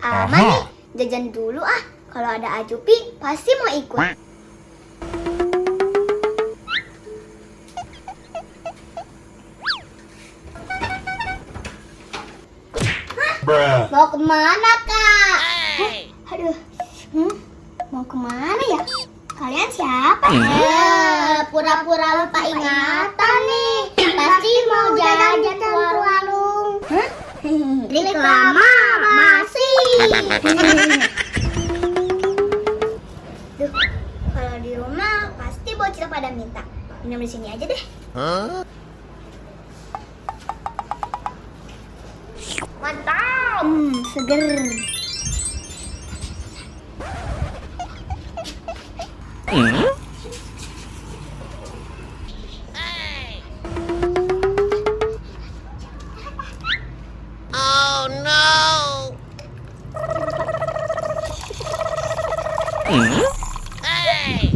Aman nih, jajan dulu ah. Kalau ada Ajupi pasti mau ikut. Mau kemana kak? Aduh, mau kemana ya? Kalian siapa? Pura-pura lupa ingatan nih. Pasti mau jajan ke warung. Reklama masih. Duh, kalau di rumah pasti bocil pada minta. Minum di sini aja deh. Mantap. Seger. Oh no! Hey! Hey!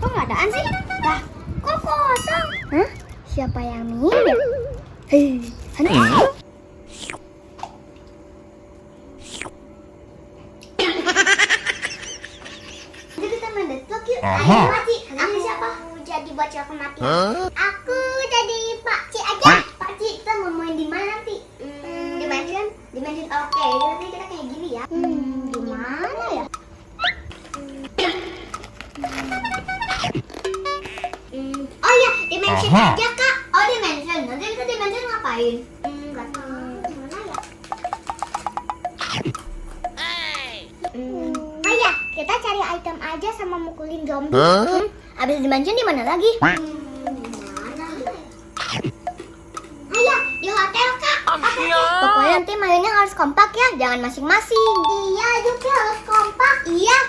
Kok nggak adaan sih? Lah, kok kosong? Siapa yang minum? Jadi kita main deadlock yuk. Ayo Pakcik, kalian siapa? Aku jadi bocil kematian. Aku jadi Pakcik aja. Pakcik, kita mau main di mana nanti? Dimension? Dimension oke. Nanti kita kayak gini ya. Di mana ya? Oh iya, dimension aja kak. Oh dimension, nanti kita dimension ngapain? Gak tahu, gimana ya? Oh iya, kita cari item aja sama mukulin zombie. Abis dimension di mana lagi? Di mana? Oh iya, di hotel kak. Pokoknya nanti mainnya harus kompak ya, jangan masing-masing. Iya, juga harus kompak. Iya.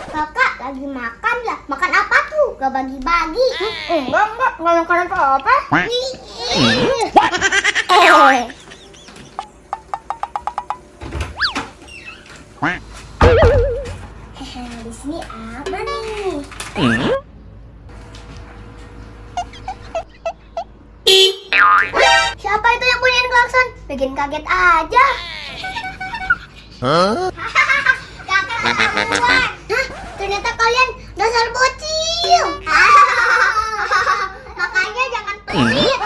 Kakak lagi makan ya? Makan apa tuh? Gak bagi-bagi? Enggak makan apa-apa. Di sini apa nih? Siapa itu yang bunyiin klakson? Bikin kaget aja. Kakak ketahuan. Ternyata kalian dasar bocil. Makanya jangan pelit.